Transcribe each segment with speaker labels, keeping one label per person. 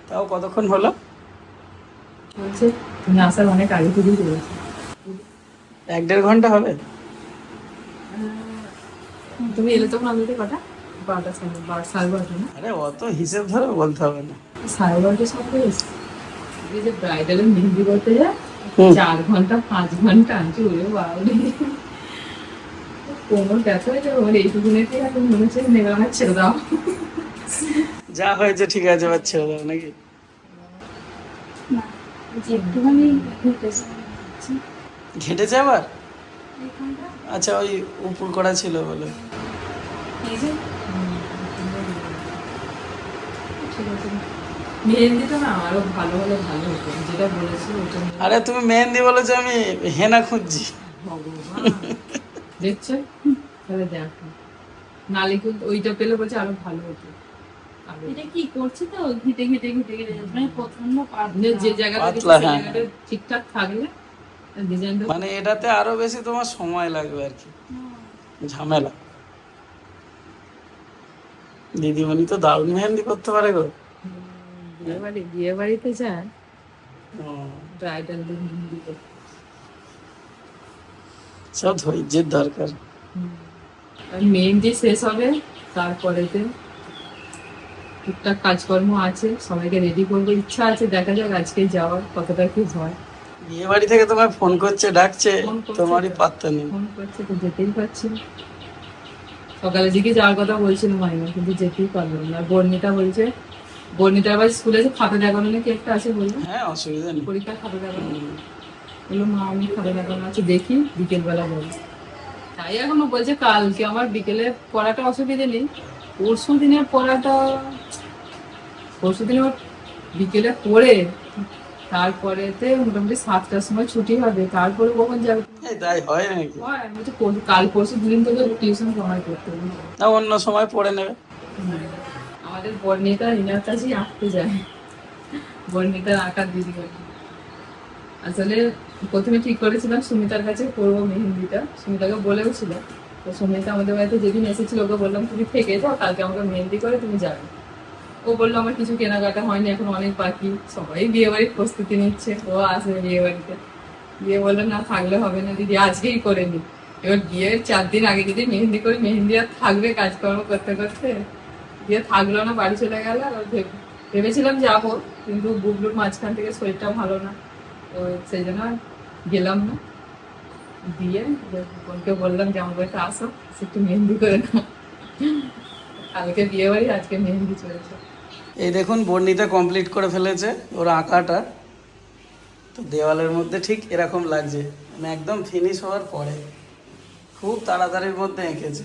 Speaker 1: তাও কতক্ষণ হলো?
Speaker 2: বলছে তুমি আসার অনেক আগে থেকেই করেছো।
Speaker 1: 1-1.5 ঘন্টা হবে।
Speaker 2: তুমি এলে তখন আমি কটা 12টা 12:30 না
Speaker 1: আরে অত হিসেব ধরে বলতে হবে না।
Speaker 2: 12:30 সঙ্গে এসে এই যে ব্রাইডালের মেহেন্দি করতে যায়
Speaker 1: হুম।
Speaker 2: 4 ঘন্টা 5 ঘন্টা আনছি ওরে বাবরে কোমর ব্যথা হয়ে যাবে ওর এইটুকুনেতে এখন মনে হচ্ছে নেবে আমার ছেড়ে দাও।
Speaker 1: যা হয়েছে ঠিক আছে, এবার ছেড়ে দাও নাকি?
Speaker 3: না, যে একটুখানি ঘুরতেছে
Speaker 1: ঘেঁটেছে আবার?
Speaker 3: এখানটা
Speaker 1: আচ্ছা, ওই উপর করা ছিল বলে।
Speaker 3: এই যে
Speaker 2: ঠিক আছে মেহেন্দিটা না আরো ভালো হলে ভালো হতো যেটা বলেছি ওটা নিয়ে।
Speaker 1: আরে তুমি মেহেন্দি বলেছো, আমি হেনা খুঁজছি।
Speaker 2: ভগবান দেখছো তাহলে দেখো নালিকুল ওইটা পেলে বলছে আরো ভালো হতো আরো।
Speaker 3: এটা কি করছে তো ঘেটে ঘেটে ঘেটে ঘেটে যাচ্ছে, মানে প্রচন্ড
Speaker 2: যে যে জায়গাটা
Speaker 1: পাতলা,
Speaker 2: দেখেছি সেই
Speaker 1: হ্যাঁ।
Speaker 2: জায়গাটা ঠিকঠাক থাকলে ডিজাইনটা
Speaker 1: মানে এটাতে আরো বেশি তোমার সময় লাগবে আর কি, ঝামেলা। দিদিমণি তো দারুণ মেহেন্দি করতে পারে গো।
Speaker 2: বিয়ে বাড়িতে যায়
Speaker 1: হুম,
Speaker 2: ব্রাইডাল মেহেন্দি করতে।
Speaker 1: সব ধৈর্যের দরকার।
Speaker 2: আর মেহেন্দি শেষ হবে তারপরেতে টুকটাক কাজকর্ম আছে সবাইকে রেডি করবো ইচ্ছা আছে দেখা যাক আজকে যাওয়ার কতটা কি হয়।
Speaker 1: বিয়ে বাড়ি থেকে তোমায় ফোন করছে, ডাকছে,
Speaker 2: ফোন করছে
Speaker 1: তোমারই
Speaker 2: তো।
Speaker 1: পাত্তা নেই।
Speaker 2: ফোন করছে তো যেতেই পারছি না। সকালের দিকে যাওয়ার কথা বলছিল মাইমা কিন্তু যেতেই পারলাম না। বর্ণিতা বলছে বর্ণিতা আবার স্কুলে যে খাতা দেখানো নাকি একটা আছে বললো
Speaker 1: হ্যাঁ, অসুবিধা নেই।
Speaker 2: পরীক্ষার খাতা দেখানো বললো মা আমি খাতা দেখানো আছে দেখি বিকেলবেলা বলবো। তাই এখনো বলছে কালকে আমার বিকেলে পড়াটা অসুবিধে নেই পরশু দিনের পড়াটা পরশু দিন আমার বিকেলে পড়ে তারপরেতে মোটামুটি 7টার সময় ছুটি হবে তারপরে কখন যাবে
Speaker 1: এই তাই হয় নাকি?
Speaker 2: হয় আমি তো কাল পরশু দুদিন থেকে টিউশন কমাই করতে হবে।
Speaker 1: না, অন্য সময় পড়ে নেবে।
Speaker 2: আমাদের বর্ণিতা রিনার কাছেই আঁকতে যায় বর্ণিতার আঁকার দিদি বলে। আসলে প্রথমে ঠিক করেছিলাম সুমিতার কাছে করবো মেহেন্দিটা সুমিতাকে বলেও ছিল তো সুমিতা আমাদের বাড়িতে যেদিন এসেছিল ওকে বললাম তুমি থেকে যাও কালকে আমাকে মেহেন্দি করে তুমি যাবে। ও বললো আমার কিছু কেনাকাটা হয়নি এখন অনেক বাকি সবাই বিয়ে বাড়ির প্রস্তুতি নিচ্ছে ও আসবে বিয়ে বাড়িতে বিয়ে বললো না থাকলে হবে না দিদি আজকেই করে নি। এবার বিয়ের 4 দিন আগে যদি মেহেন্দি করি মেহেন্দি আর থাকবে কাজকর্ম করতে করতে বিয়ে থাকলো না বাড়ি চলে গেল। আর ভেবেছিলাম যাবো কিন্তু বুবলুর মাঝখান থেকে শরীরটা ভালো না তো সেই জন্য আর গেলাম না। দিয়ে বোনকে বললাম যে আমার বাড়িতে আসো একটু মেহেন্দি করে নাও। কালকে বিয়ে বাড়ি আজকে মেহেন্দি চলেছে।
Speaker 1: এই দেখুন, বর্ণিতা কমপ্লিট করে ফেলেছে ওর আঁকাটা। তো দেওয়ালের মধ্যে ঠিক এরকম লাগছে, মানে একদম ফিনিশ হওয়ার পরে খুব তাড়াতাড়ির মধ্যে এঁকেছে।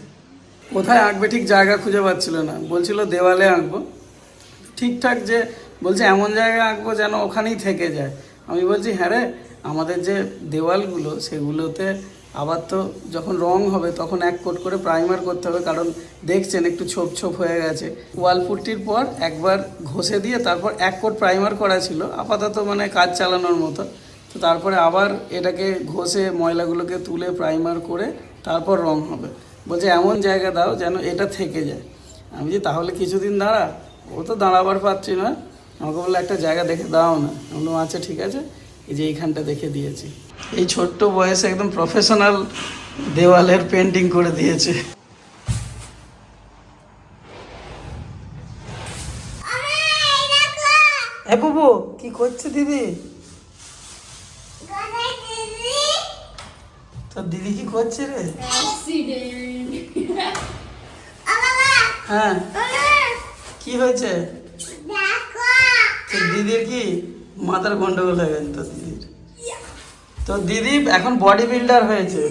Speaker 1: কোথায় আঁকবে ঠিক জায়গা খুঁজে পাচ্ছিল না, বলছিল দেওয়ালে আঁকবো ঠিকঠাক, যে বলছে এমন জায়গায় আঁকবো যেন ওখানেই থেকে যায়। আমি বলছি হ্যাঁ রে, আমাদের যে দেওয়ালগুলো সেগুলোতে আবার তো যখন রং হবে তখন 1 কোট করে প্রাইমার করতে হবে, কারণ দেখছেন একটু ছোপ ছোপ হয়ে গেছে। ওয়াল পুট্টির পর একবার ঘষে দিয়ে তারপর 1 কোট প্রাইমার করা ছিল আপাতত, মানে কাজ চালানোর মতো। তো তারপরে আবার এটাকে ঘষে ময়লাগুলোকে তুলে প্রাইমার করে তারপর রং হবে। বলছে এমন জায়গা দাও যেন এটা থেকে যায়। আমি যে তাহলে কিছুদিন দাঁড়া, ও তো দাঁড়াবার পাচ্ছি না, আমাকে বললো একটা জায়গা দেখে দাও না। আমি বললাম আচ্ছা ঠিক আছে, এই যে এইখানটা দেখে দিয়েছি। এই ছোট্ট বয়সে একদম প্রফেশনাল দেওয়ালের পেন্টিং করে দিয়েছে। হ্যাঁ বাবু, কি করছে দিদি? তো দিদি কি করছে রে? হ্যাঁ, কি হয়েছে? তো দিদির কি মাথার গন্ডগোল হয়ে গেছে? তো দিদি এখন বডি বিল্ডার হয়েছে।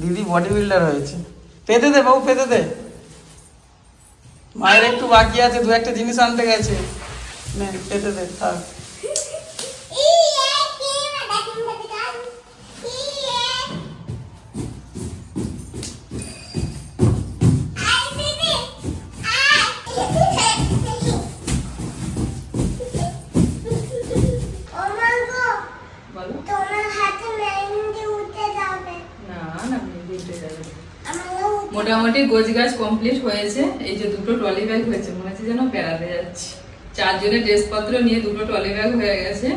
Speaker 1: দিদি বডি বিল্ডার হয়েছে। পেতে দে বাবু, পেতে দে। মায়ের একটু বাকি আছে, 2-1টা জিনিস আনতে গেছে। নে পেতে দে, থাক।
Speaker 2: মোটামুটি গোছগাছ কমপ্লিট হয়েছে। এই যে দুটো ট্রলি ব্যাগ হয়েছে, মনে হচ্ছে যেন বেড়াতে যাচ্ছি। 4 জনের ড্রেসপত্র নিয়ে দুটো ট্রলি ব্যাগ হয়ে গেছে।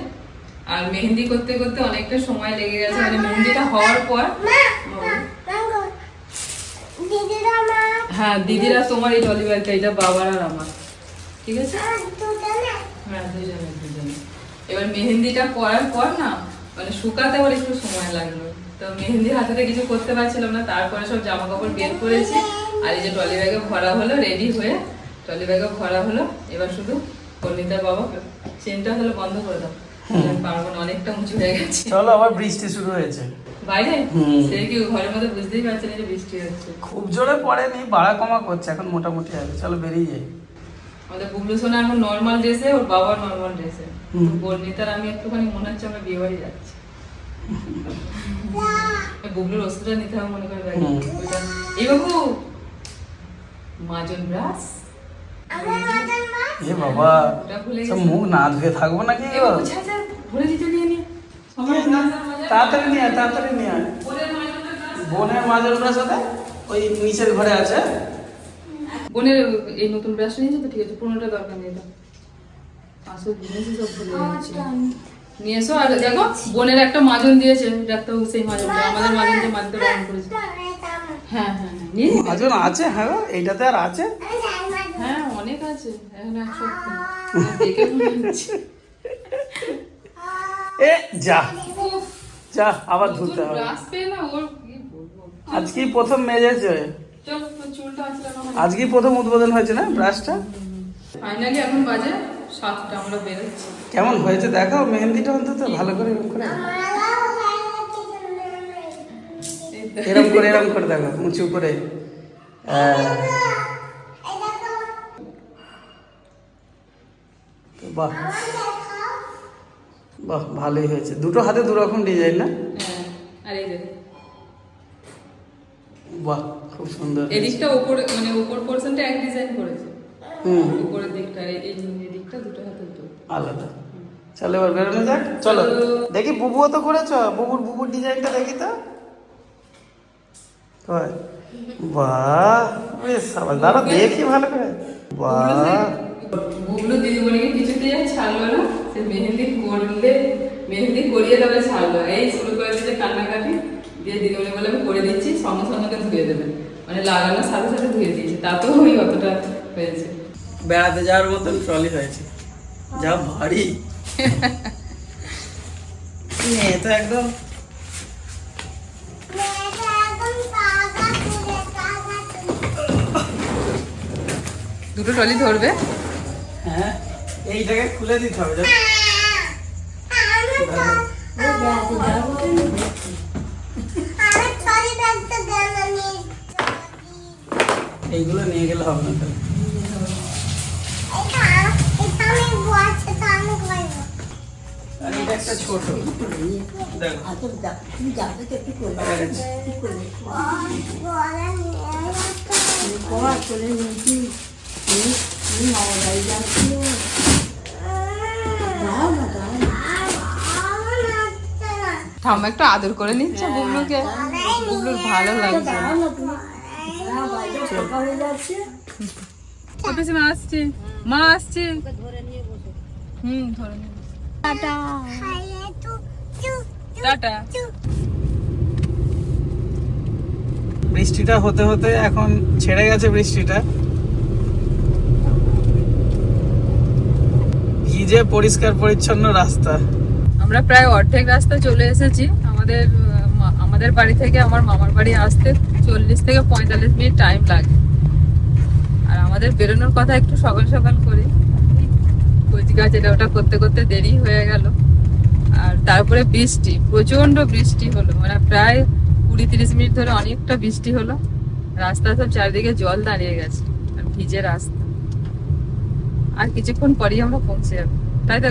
Speaker 2: আর মেহেন্দি করতে করতে অনেকটা সময় লেগে গেছে, মানে মেহেন্দিটা হওয়ার পর। হ্যাঁ দিদিরা তোমার এই ট্রলি ব্যাগটা, এটা বাবার আর আমার, ঠিক আছে? হ্যাঁ দুজনে। এবার মেহেন্দিটা করার পর না, মানে শুকাতে আবার একটু সময় লাগলো, তো মেহেন্দি হাতে কিছু করতে পারছিলাম না। তারপরে সব জামা কাপড় বের করেছি, আর এই যে ট্রলি ব্যাগে ভরা হলো, রেডি হয়ে ট্রলি ব্যাগে ভরা হলো। এবার শুধু পরিণীতার বাবা চেনটা হলো বন্ধ করে দাও, পারবো না, অনেকটা উঁচু হয়ে গেছে।
Speaker 1: চলো, আবার বৃষ্টি শুরু হয়েছে
Speaker 2: বাইরে। সে কি ঘরের মধ্যে বুঝতেই পারছে না যে বৃষ্টি হচ্ছে।
Speaker 1: খুব জোরে পড়েনি, বাড়া কমা করছে, এখন মোটামুটি আছে। চলো বেরিয়ে যাই।
Speaker 2: আমাদের বুবলু সোনা এখন নর্মাল ড্রেসে, ওর বাবা নর্মাল ড্রেসে। বর্ণিতার আমি একটুখানি মনে হচ্ছে আমরা বিয়ে বাড়ি যাচ্ছি। বুবলুর ওষুধটা নিতে হবে মনে করে ব্যাগে। এই বাবু মাজন ব্রাশ,
Speaker 1: এ বাবা,
Speaker 2: ওটা ভুলে
Speaker 1: সব
Speaker 2: গেছি।
Speaker 1: মুখ না ধুয়ে থাকবো নাকি?
Speaker 2: এ বাবু ছাড়, ভুলে দিতে নিয়ে নিয়ে
Speaker 1: তাড়াতাড়ি নিয়ে আয়, তাড়াতাড়ি নিয়ে আয়। বোনের মাঝের ব্রাশ সাথে ওই নিচের ঘরে আছে।
Speaker 2: বোনের এই নতুন ব্রাশ নিয়েছো তো, ঠিক আছে, পুরোনোটা দরকার নেই। তো আসল জিনিসই সব ভুলে যাচ্ছি। নিয়ে এসো। আর দেখো বোনের একটা মাজন দিয়েছে, ডাক্তার সেই মাজনটা, আমাদের মাজন যে মাজতে বারণ করেছে। হ্যাঁ হ্যাঁ নিয়ে নিই।
Speaker 1: মাজন আছে, হ্যাঁ গো, এইটাতে আর আছে।
Speaker 2: হ্যাঁ অনেক আছে, এখন এক সপ্তাহ দেখে মনে হচ্ছে।
Speaker 1: এ যা যা, আবার ধুতে হবে।
Speaker 2: ব্রাশ পেয়ে না ওর কি বলবো।
Speaker 1: আজকেই প্রথম মেজেছে,
Speaker 2: চলো তোর চুলটা আসলে আমার।
Speaker 1: আজকেই প্রথম উদ্বোধন হয়েছে না ব্রাশটা।
Speaker 2: ফাইনালি এখন বাজে 7টা, আমরা বেরোচ্ছি।
Speaker 1: কেমন হয়েছে দেখাও মেহেন্দিটা অন্তত ভালো করে, এরকম করে এরকম করে দেখো, উঁচু করে। বাহ বাহ, ভালোই হয়েছে। দুটো হাতে দুরকম ডিজাইন না?
Speaker 2: হ্যাঁ, আর এই দেখো
Speaker 1: বাহ, খুব সুন্দর।
Speaker 2: এদিকটা উপরে, মানে উপর পোরশনটা এক ডিজাইন করেছে।
Speaker 1: হুম,
Speaker 2: উপরের দিকটা এই দিকটা দুটো হাতে দুটো
Speaker 1: আলাদা। চলো এবার বেরোনো যাক। চলো দেখি, বুবুও তো করেছো, বুবুর ডিজাইনটা দেখি তো। কই? বাহ, বেশ আবার দাঁড়া দেখি ভালো করে। বাহ,
Speaker 2: বুবলু দিদিমণিকে কিছুতেই আর ছাড়লো না, সে মেহেন্দি করিয়ে তবে ছাড়লো। এই শুরু করে দিয়েছে কান্নাকাটি, দিয়ে দিদিমণি বলে আমি করে দিচ্ছি, সঙ্গে সঙ্গে ধুয়ে দেবেন, মানে লাগানোর সাথে সাথে ধুয়ে দিয়েছে। তাতেও ওই অতটা হয়েছে।
Speaker 1: বেড়াতে যাওয়ার মতন ট্রলি হয়েছে, যা ভারী। মেয়ে তো একদম
Speaker 2: দুটো ট্রলি ধরবে।
Speaker 1: হ্যাঁ, এইটাকে খুলে দিতে হবে জানো? এইগুলো নিয়ে গেলে হবে না তাহলে। আর এটা একটা ছোট দেখো, হয়ে গেছে।
Speaker 2: ঠাম্মা একটু আদর করে নিচ্ছে বুবলুকে, বুবলুর ভালো লাগছে। মা আসছে, মা আসছে। ধরে নিয়ে। টাটা।
Speaker 1: বৃষ্টিটা হতে হতে এখন ছেড়ে গেছে বৃষ্টিটা, ভিজে পরিষ্কার পরিচ্ছন্ন রাস্তা।
Speaker 2: আমরা প্রায় অর্ধেক রাস্তা চলে এসেছি। আমাদের বাড়ি থেকে আমার মামার বাড়ি আসতে 40 থেকে 45 মিনিট টাইম লাগে। আর আমাদের বেরোনোর কথা একটু সকাল সকাল করি, গাছ এটা ওটা করতে করতে দেরি হয়ে গেল। আর তারপরে বৃষ্টি, প্রচন্ড বৃষ্টি হলো, মানে প্রায় 20-30 মিনিট ধরে অনেকটা বৃষ্টি হলো। রাস্তা সব চারিদিকে জল দাঁড়িয়ে গেছে, আর ভিজে রাস্তা। আর কিছুক্ষণ পরেই আমরা পৌঁছে যাবো, তাই তো?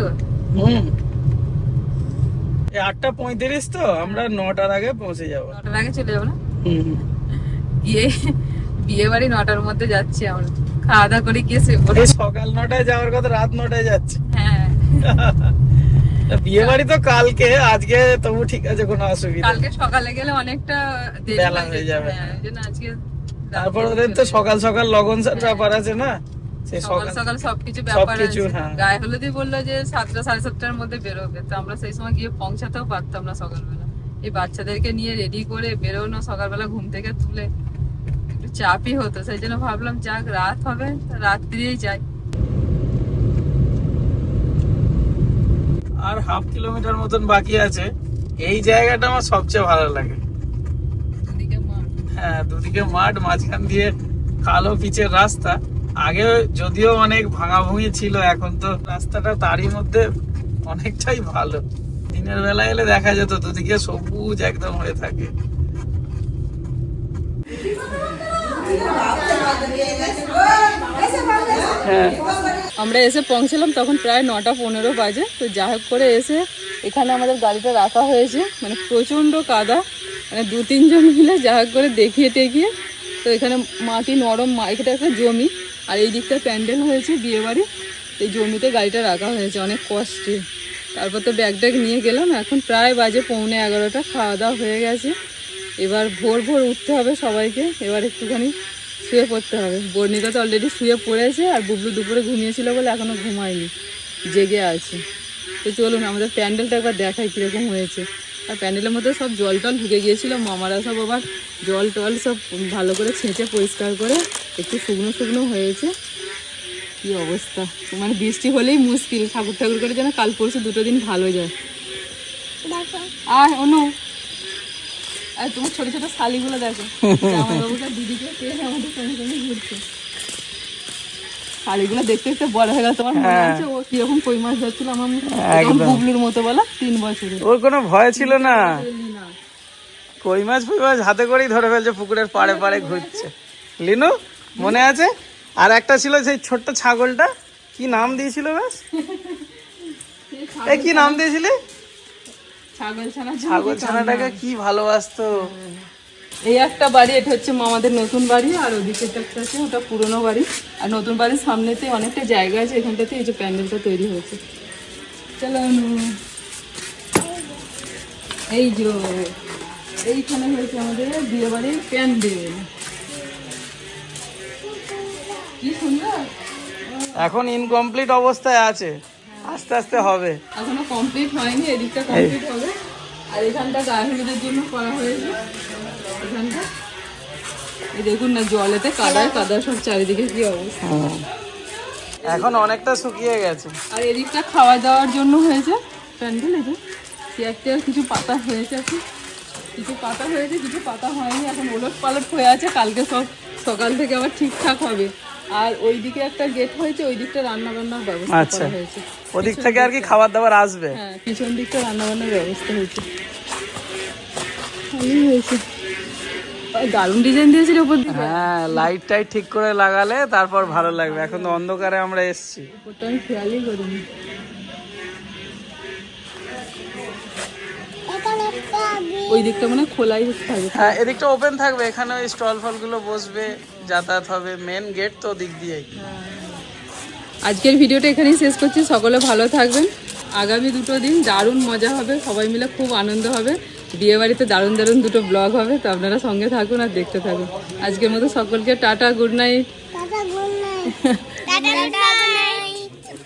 Speaker 1: এই 8:35 তো, আমরা 9টার আগে পৌঁছে যাবো।
Speaker 2: 9টার আগে চলে যাবো না? বিয়ে বাড়ি 9টার মধ্যে যাচ্ছি আমরা, খাওয়া দাওয়া করে গিয়ে
Speaker 1: সকাল 9টায় যাওয়ার কথা, রাত 9টায় যাচ্ছে।
Speaker 2: হ্যাঁ,
Speaker 1: বিয়ে বাড়ি তো কালকে, আজকে তবু ঠিক আছে, কোনো অসুবিধা।
Speaker 2: কালকে সকালে গেলে অনেকটা দেরি
Speaker 1: বেলা হয়ে যাবে।
Speaker 2: হ্যাঁ, এই জন্য আজকে
Speaker 1: তারপর ওদের তো সকাল সকাল লগন ব্যাপার আছে না, সে
Speaker 2: সকাল
Speaker 1: সকাল
Speaker 2: সকাল সবকিছু ব্যাপার আছে।
Speaker 1: সবকিছু, হ্যাঁ।
Speaker 2: গায়ে হলুদই বললো যে 7টা 7:30টার মধ্যে বেরোবে, তো আমরা সেই সময় গিয়ে পৌঁছাতেও পারতাম না সকালবেলা। এই বাচ্চাদেরকে নিয়ে রেডি করে বেরোনো, সকালবেলা ঘুম থেকে তুলে একটু চাপই হতো, সেই জন্য ভাবলাম যাক রাত হবে, রাত্রিরেই যাই।
Speaker 1: আর 1/2 কিলোমিটার মতন বাকি আছে। এই জায়গাটা আমার সবচেয়ে ভালো লাগে।
Speaker 2: দুদিকে মাঠ।
Speaker 1: হ্যাঁ, দুদিকে মাঠ, মাঝখান দিয়ে কালো পিচের রাস্তা। আগে যদিও অনেক ভাঙাভুঙি ছিল, এখন তো রাস্তাটা তারই মধ্যে অনেকটাই ভালো। দিনের বেলা এলে দেখা যেত দুদিকে সবুজ একদম হয়ে থাকে। হ্যাঁ,
Speaker 2: আমরা এসে পৌঁছলাম তখন প্রায় 9:15 বাজে। তো যা হোক করে এসে এখানে আমাদের গাড়িটা রাখা হয়েছে, মানে প্রচণ্ড কাদা, মানে 2-3 জন মিলে যা হোক করে দেখিয়ে টেকিয়ে। তো এখানে মাটি নরম, এটা একটা জমি, আর এই দিকটা প্যান্ডেল হয়েছে বিয়ে বাড়ি। এই জমিতে গাড়িটা রাখা হয়েছে অনেক কষ্টে। তারপর তো ব্যাগ ট্যাগ নিয়ে গেলাম। এখন প্রায় বাজে 11:15, খাওয়া দাওয়া হয়ে গেছে। এবার ভোর ভোর উঠতে হবে সবাইকে, এবার একটুখানি শুয়ে পড়তে হবে। বর্ণিকা তো অলরেডি শুয়ে পড়েছে, আর বুবলু দুপুরে ঘুমিয়েছিল বলে এখনো ঘুমায়নি, জেগে আছে। তো চলুন আমাদের প্যান্ডেলটা একবার দেখাই কীরকম হয়েছে। আর প্যান্ডেলের মধ্যে সব জল টল ঢুকে গিয়েছিল, মামারা সব আবার জল টল সব ভালো করে ছেঁচে পরিষ্কার করে একটু শুকনো শুকনো হয়েছে। কী অবস্থা, মানে বৃষ্টি হলেই মুশকিল। ঠাকুর ঠাকুর করে যেন কাল পরশু 2 দিন ভালো যায়। আর অনু, আর তোমার ছোট ছোট শালিগুলো দেখো, আমার বাবুটা দিদিকে পেয়ে আমাদের সঙ্গে সঙ্গে ঘুরছে। শালিগুলো দেখতে দেখতে বড় হয়ে গেল। তোমার মনে আছে ও কিরকম কই মাছ ধরছিল আমার বুবলুর মতো, বলা 3 বছরে?
Speaker 1: ওর কোনো ভয় ছিল না, কই মাছ হাতে করেই ধরে ফেলছে, পুকুরের পাড়ে পাড়ে ঘুরছে। লিনু মনে আছে? আর একটা ছিল সেই ছোট্ট ছাগলটা, কি নাম দিয়েছিল বেশ? কি নাম দিয়েছিলে? ছাগল ছানাটাকে কি ভালোবাসতো।
Speaker 2: এই একটা বাড়ি, এটা হচ্ছে মামাদের নতুন বাড়ি, আর ওদিকে একটা আছে ওটা পুরনো বাড়ি। আর নতুন বাড়ির সামনেতে অনেকটা জায়গা আছে, এখানটাতে এই যে প্যান্ডেলটা তৈরি হয়েছে। চলো এই যে এইখানে হয়েছে আমাদের বিয়ে বাড়ির প্যান্ডেল, কি সুন্দর।
Speaker 1: এখন ইনকমপ্লিট অবস্থায় আছে, আস্তে আস্তে হবে,
Speaker 2: এখনো কমপ্লিট হয়নি। এদিকটা কমপ্লিট হবে। আর এখানটা গায়ে হলুদের জন্য করা হয়েছে। এখানটা এই দেখুন না, জলেতে কাদায় কাদা সব চারিদিকে, কি অবস্থা।
Speaker 1: এখন অনেকটা শুকিয়ে গেছে।
Speaker 2: আর এদিকটা খাওয়া দাওয়ার জন্য হয়েছে প্যান্ডেল। এই যে চেয়ার টেয়ার কিছু পাতা হয়েছে, এখন কিছু পাতা হয়েছে, কিছু পাতা হয়নি, এখন ওলট পালট হয়ে আছে। কালকে সব সকাল থেকে আবার ঠিকঠাক হবে। আর ওইদিকে একটা গেট হয়েছে, ওই দিকটা রান্না বান্নার ব্যবস্থা করা হয়েছে।
Speaker 1: ওদিক থেকে আর কি খাবার দাবার আসবে।
Speaker 2: হ্যাঁ, পিছন দিকটা রান্না বান্নার ব্যবস্থা হয়েছে, ভালোই হয়েছে। দারুণ ডিজাইন দিয়েছিল উপর দিকে।
Speaker 1: হ্যাঁ, লাইট টাইট ঠিক করে লাগালে তারপর ভালো লাগবে। এখন তো অন্ধকারে আমরা এসছি,
Speaker 2: ওটা আমি খেয়ালই করিনি। ওই দিকটা মানে খোলাই থাকবে।
Speaker 1: হ্যাঁ, এদিকটা ওপেন থাকবে, এখানে ওই স্টল ফল গুলো বসবে, যাতায়াত হবে। মেন গেট তো দিক দিয়েই।
Speaker 2: আজকের ভিডিওটা এখানেই শেষ করছি। সকলে ভালো থাকবেন। আগামী 2 দিন দারুণ মজা হবে, সবাই মিলে খুব আনন্দ হবে। বিয়ে বাড়িতে দারুণ দারুণ 2 ব্লগ হবে, তো আপনারা সঙ্গে থাকুন আর দেখতে থাকুন। আজকের মতো সকলকে টাটা, গুড নাইট।